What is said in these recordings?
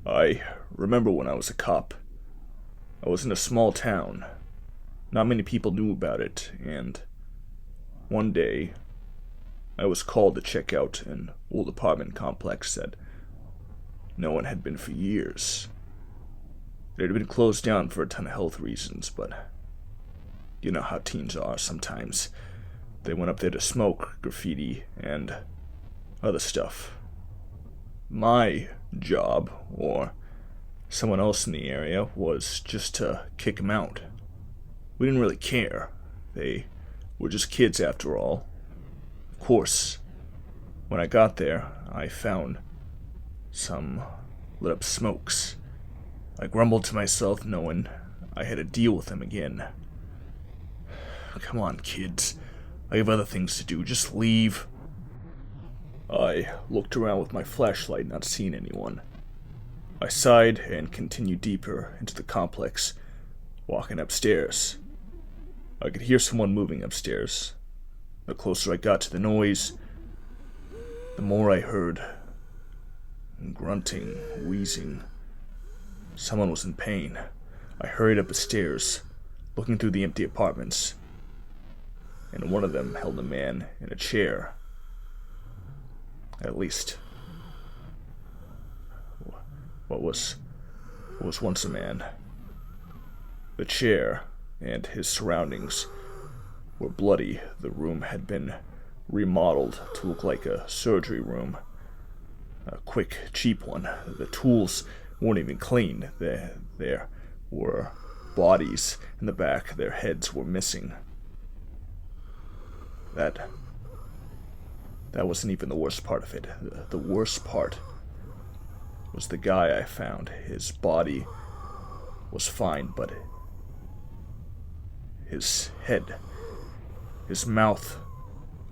I remember when I was a cop. I was in a small town. Not many people knew about it, and one day I was called to check out an old apartment complex that no one had been for years. It had been closed down for a ton of health reasons, but you know how teens are sometimes. They went up there to smoke, graffiti, and other stuff. My job, or someone else in the area, was just to kick them out. We didn't really care. They were just kids after all. Of course, when I got there, I found some lit up smokes. I grumbled to myself, knowing I had to deal with them again. Come on, kids. I have other things to do. Just leave. I looked around with my flashlight, not seeing anyone. I sighed and continued deeper into the complex, walking upstairs. I could hear someone moving upstairs. The closer I got to the noise, the more I heard grunting, wheezing. Someone was in pain. I hurried up the stairs, looking through the empty apartments, and one of them held a man in a chair. At least, what was once a man. The chair and his surroundings were bloody. The room had been remodeled to look like a surgery room. A quick, cheap one. The tools weren't even clean. There were bodies in the back. Their heads were missing. That wasn't even the worst part of it. The worst part was the guy I found. His body was fine, but his head, his mouth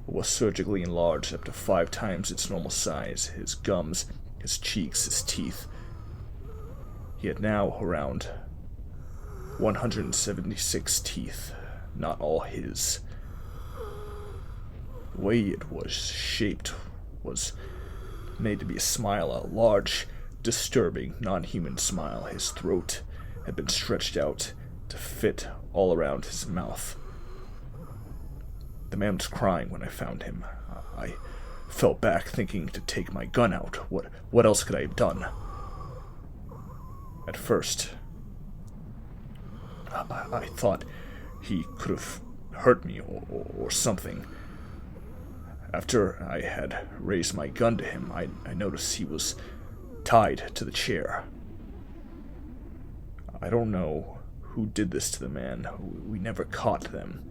was surgically enlarged up to 5 times its normal size. His gums, his cheeks, his teeth. He had now around 176 teeth, not all his. The way it was shaped was made to be a smile, a large, disturbing, non-human smile. His throat had been stretched out to fit all around his mouth. The man was crying when I found him. I fell back, thinking to take my gun out. What else could I have done? At first, I thought he could have hurt me or something. After I had raised my gun to him, I noticed he was tied to the chair. I don't know who did this to the man. We never caught them.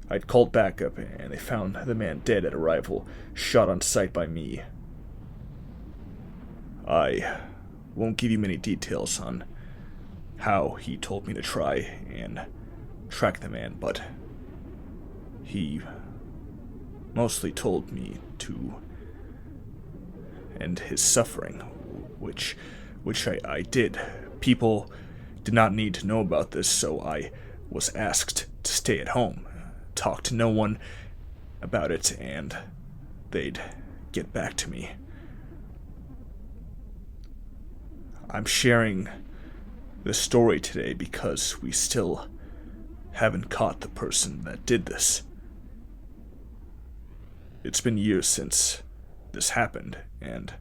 I'd called backup, and they found the man dead at arrival, shot on sight by me. I won't give you many details on how he told me to try and track the man, but he mostly told me to end his suffering, which I did. People did not need to know about this, so I was asked to stay at home, talk to no one about it, and they'd get back to me. I'm sharing this story today because we still haven't caught the person that did this. It's been years since this happened, and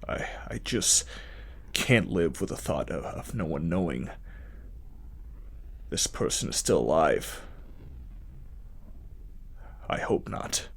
I just can't live with the thought of no one knowing this person is still alive. I hope not.